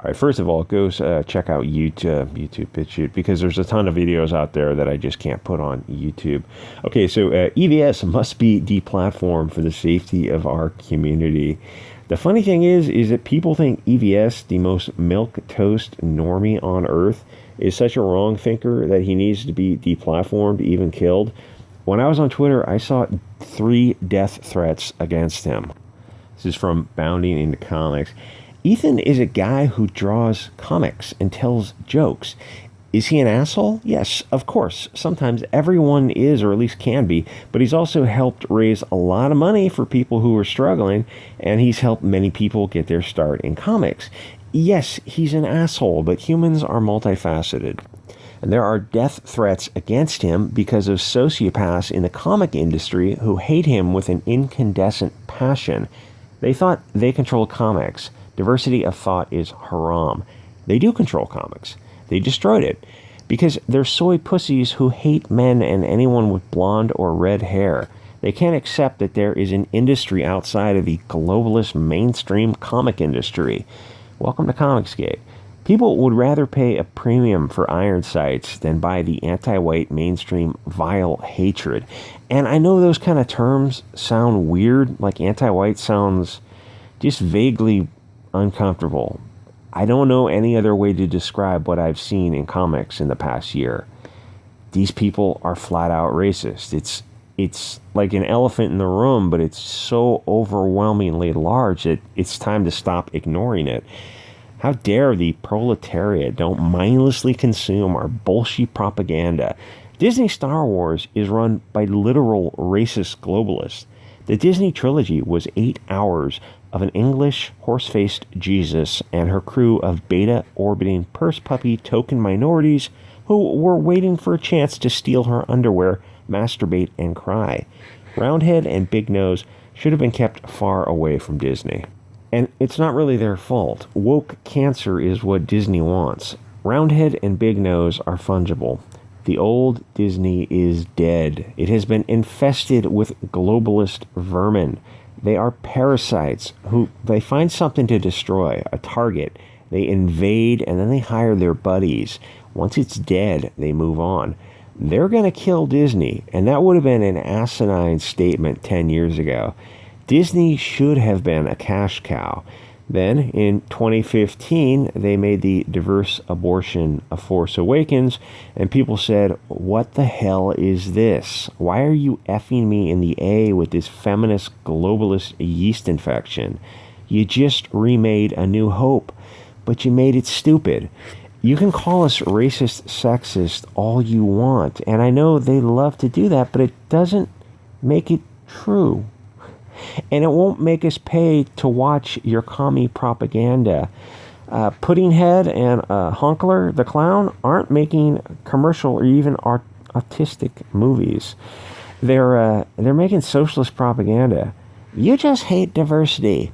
All right, first of all, go check out YouTube Bitchute, because there's a ton of videos out there that I just can't put on YouTube. Okay, so EVS must be deplatformed for the safety of our community. The funny thing is that people think EVS, the most milquetoast normie on earth, is such a wrong thinker that he needs to be deplatformed, even killed. When I was on Twitter, I saw 3 death threats against him. This is from Bounding into Comics. Ethan is a guy who draws comics and tells jokes. Is he an asshole? Yes, of course. Sometimes everyone is, or at least can be, but he's also helped raise a lot of money for people who are struggling, and he's helped many people get their start in comics. Yes, he's an asshole, but humans are multifaceted. And there are death threats against him because of sociopaths in the comic industry who hate him with an incandescent passion. They thought they controlled comics. Diversity of thought is haram. They do control comics. They destroyed it because they're soy pussies who hate men and anyone with blonde or red hair. They can't accept that there is an industry outside of the globalist mainstream comic industry. Welcome to Comicsgate. People would rather pay a premium for Ironsights than buy the anti-white mainstream vile hatred. And I know those kind of terms sound weird, like anti-white sounds just vaguely uncomfortable. I don't know any other way to describe what I've seen in comics in the past year. These people are flat out racist. It's like an elephant in the room, but it's so overwhelmingly large that it's time to stop ignoring it. How dare the proletariat don't mindlessly consume our bullshit propaganda. Disney Star Wars is run by literal racist globalists. The Disney trilogy was 8 hours of an English horse-faced Jesus and her crew of beta-orbiting purse puppy token minorities who were waiting for a chance to steal her underwear, masturbate, and cry. Roundhead and Big Nose should have been kept far away from Disney. And it's not really their fault. Woke cancer is what Disney wants. Roundhead and Big Nose are fungible. The old Disney is dead. It has been infested with globalist vermin. They are parasites who they find something to destroy, a target. They invade and then they hire their buddies. Once it's dead, they move on. They're going to kill Disney, and that would have been an asinine statement 10 years ago. Disney should have been a cash cow. Then, in 2015, they made the diverse abortion of Force Awakens, and people said, what the hell is this? Why are you effing me in the A with this feminist globalist yeast infection? You just remade A New Hope, but you made it stupid. You can call us racist, sexist all you want, and I know they love to do that, but it doesn't make it true. And it won't make us pay to watch your commie propaganda. Puddinghead and Honkler the Clown aren't making commercial or even artistic movies. They're making socialist propaganda. You just hate diversity.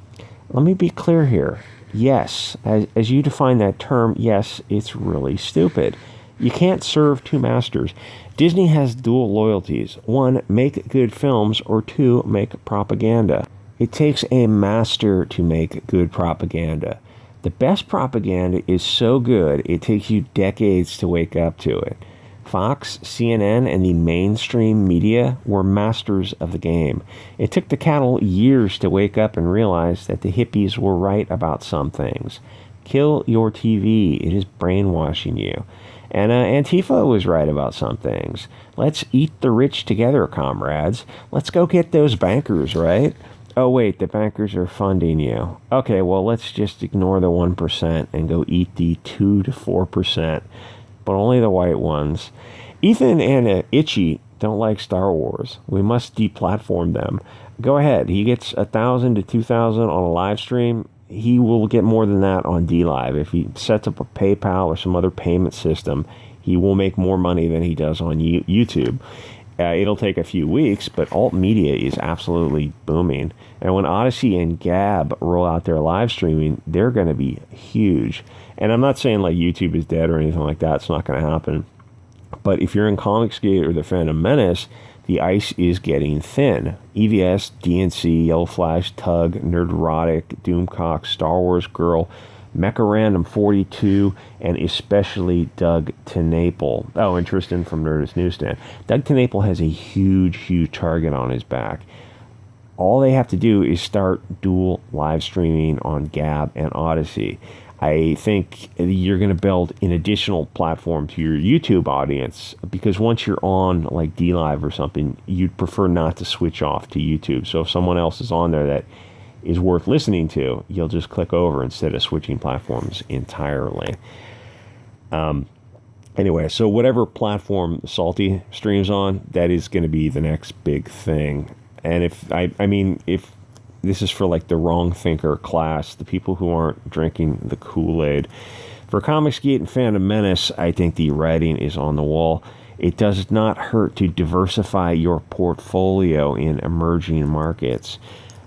Let me be clear here. Yes, as you define that term, yes, it's really stupid. You can't serve two masters. Disney has dual loyalties. 1, make good films, or 2, make propaganda. It takes a master to make good propaganda. The best propaganda is so good, it takes you decades to wake up to it. Fox, CNN, and the mainstream media were masters of the game. It took the cattle years to wake up and realize that the hippies were right about some things. Kill your TV. It is brainwashing you. And Antifa was right about some things. Let's eat the rich together, comrades. Let's go get those bankers, right? Oh, wait, the bankers are funding you. Okay, well, let's just ignore the 1% and go eat the 2 to 4%, but only the white ones. Ethan and Itchy don't like Star Wars. We must deplatform them. Go ahead. He gets 1,000 to 2,000 on a live stream. He will get more than that on Dlive. If he sets up a PayPal or some other payment system, he will make more money than he does on YouTube. It'll take a few weeks, but alt media is absolutely booming. And when Odyssey and Gab roll out their live streaming, they're going to be huge. And I'm not saying like YouTube is dead or anything like that. It's not going to happen. But if you're in Comicsgate or the Phantom Menace, the ice is getting thin. EVS, DNC, Yellow Flash, Tug, Nerdrotic, Doomcock, Star Wars Girl, Mecha42, and especially Doug Tenaple. Oh, and Tristan from Nerdist Newsstand. Doug Tenaple has a huge target on his back. All they have to do is start dual live streaming on Gab and Odyssey. I think you're going to build an additional platform to your YouTube audience, because once you're on like Dlive or something, you'd prefer not to switch off to YouTube. So if someone else is on there that is worth listening to, you'll just click over instead of switching platforms entirely. Anyway, so whatever platform Salty streams on, that is going to be the next big thing. And if this is for like the wrong thinker class, the people who aren't drinking the Kool-Aid. For Comicsgate and Phantom Menace, I think the writing is on the wall. It does not hurt to diversify your portfolio in emerging markets.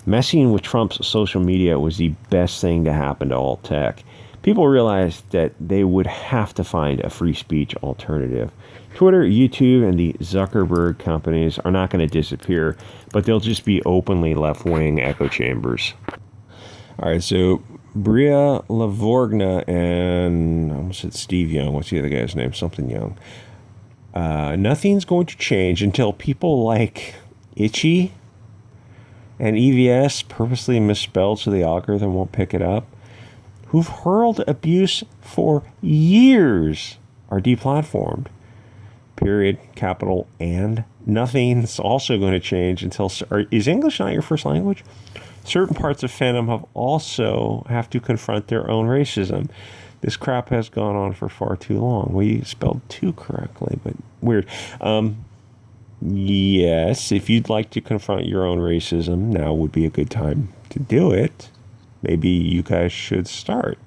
Messing with Trump's social media was the best thing to happen to alt tech. People realized that they would have to find a free speech alternative. Twitter, YouTube, and the Zuckerberg companies are not going to disappear, but they'll just be openly left-wing echo chambers. All right, so Bria Lavorgna and I almost said Steve Young. What's the other guy's name? Something Young. Nothing's going to change until people like Itchy and EVS, purposely misspelled so the algorithm won't pick it up, who've hurled abuse for years, are deplatformed. Period, capital, and nothing's also going to change until... Is English not your first language? Certain parts of fandom have to confront their own racism. This crap has gone on for far too long. We spelled two correctly, but weird. Yes, if you'd like to confront your own racism, now would be a good time to do it. Maybe you guys should start.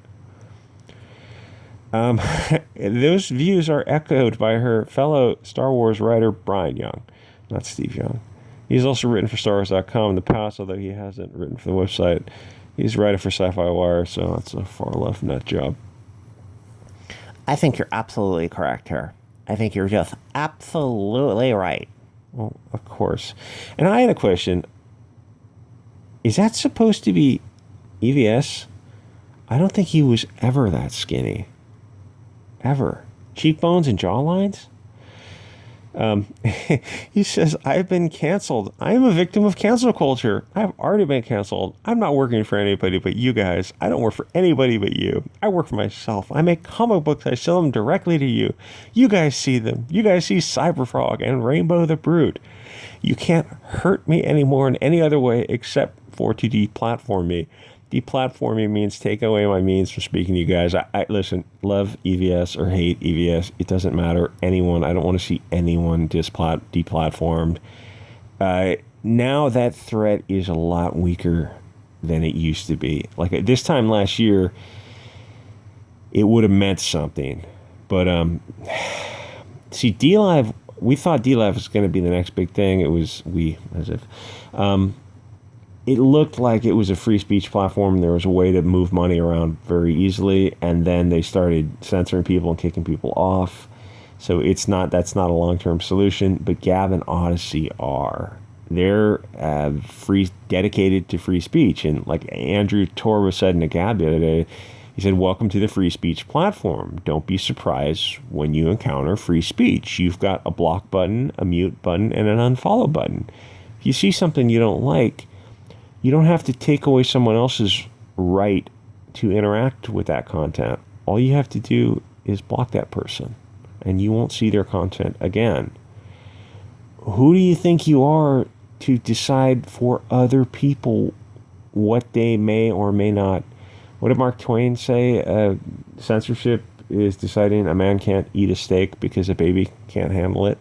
Those views are echoed by her fellow Star Wars writer Brian Young, not Steve Young. He's also written for StarWars.com in the past, although he hasn't written for the website. He's written for Sci-Fi Wire, so that's a far left nut job. I think you're absolutely correct here. I think you're just absolutely right. Well, of course. And I had a question. Is that supposed to be EVS? I don't think he was ever that skinny. Ever. Cheekbones and jawlines? He says, I've been canceled. I am a victim of cancel culture. I've already been canceled. I'm not working for anybody but you guys. I don't work for anybody but you. I work for myself. I make comic books. I sell them directly to you. You guys see them. You guys see Cyberfrog and Rainbow the Brute. You can't hurt me anymore in any other way except for to deplatform me. Deplatforming means take away my means from speaking to you guys. I listen, love EVS or hate EVS. It doesn't matter. Anyone. I don't want to see anyone deplatformed. Now that threat is a lot weaker than it used to be. Like at this time last year, it would have meant something. But see, Dlive, we thought Dlive was going to be the next big thing. It was it looked like it was a free speech platform. There was a way to move money around very easily, and then they started censoring people and kicking people off. So that's not a long-term solution, but Gab and Odyssey are. They're dedicated to free speech. And like Andrew Tor was said in a Gab the other day, he said, welcome to the free speech platform. Don't be surprised when you encounter free speech. You've got a block button, a mute button, and an unfollow button. If you see something you don't like, you don't have to take away someone else's right to interact with that content. All you have to do is block that person, and you won't see their content again. Who do you think you are to decide for other people what they may or may not? What did Mark Twain say? Censorship is deciding a man can't eat a steak because a baby can't handle it.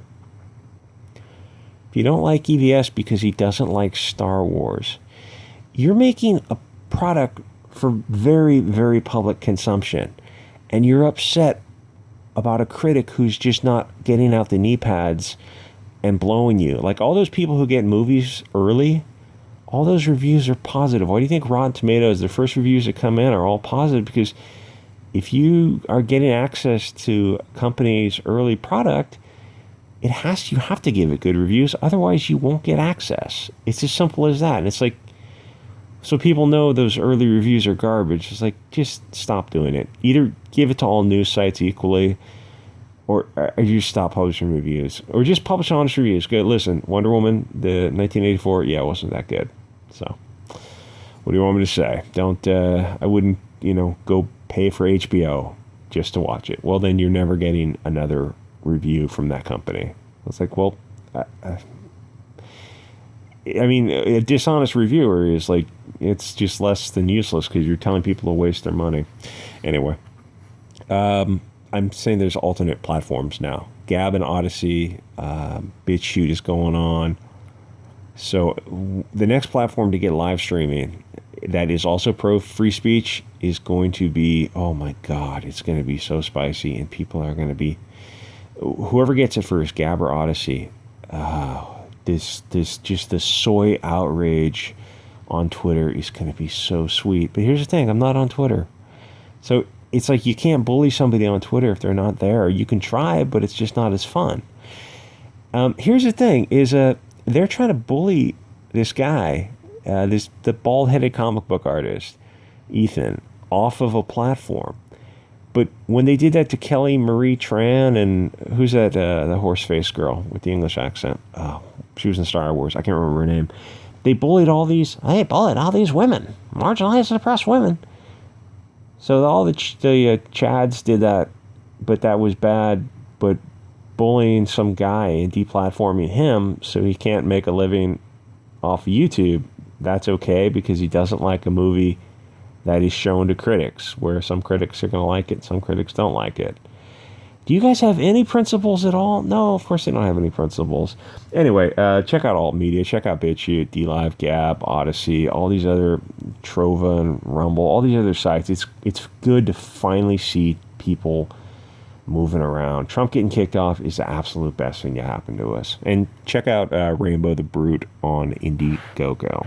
If you don't like EVS because he doesn't like Star Wars, you're making a product for very, very public consumption, and you're upset about a critic who's just not getting out the knee pads and blowing you. Like all those people who get movies early, all those reviews are positive. Why do you think Rotten Tomatoes, the first reviews that come in are all positive? Because if you are getting access to a company's early product, you have to give it good reviews. Otherwise, you won't get access. It's as simple as that. And it's like, So people know those early reviews are garbage. It's like, just stop doing it. Either give it to all news sites equally, or you stop publishing reviews, or just publish honest reviews. Go, listen, Wonder Woman, the 1984, yeah, it wasn't that good. So, what do you want me to say? Don't, I wouldn't, go pay for HBO just to watch it. Well, then you're never getting another review from that company. It's like, well, I mean, a dishonest reviewer is like, it's just less than useless because you're telling people to waste their money. Anyway, I'm saying there's alternate platforms now. Gab and Odyssey, BitChute is going on. So the next platform to get live streaming that is also pro free speech is going to be, oh my God, it's going to be so spicy, and people are going to be, whoever gets it first, Gab or Odyssey, this just the soy outrage on Twitter is going to be so sweet. But here's the thing, I'm not on Twitter. So it's like you can't bully somebody on Twitter if they're not there. You can try, but it's just not as fun. Here's the thing, is they're trying to bully this guy, the bald-headed comic book artist, Ethan, off of a platform. But when they did that to Kelly Marie Tran and who's that, the horse-faced girl with the English accent? Oh, she was in Star Wars. I can't remember her name. They bullied all these women, marginalized and oppressed women. So all the Chads did that, but that was bad. But bullying some guy and deplatforming him so he can't make a living off of YouTube, that's okay because he doesn't like a movie that is shown to critics, where some critics are going to like it, some critics don't like it. Do you guys have any principles at all? No, of course they don't have any principles. Anyway, check out alt media. Check out BitChute, Dlive, Gab, Odyssey, all these other Trova and Rumble, all these other sites. It's good to finally see people moving around. Trump getting kicked off is the absolute best thing that happened to us. And check out Rainbow the Brute on Indiegogo.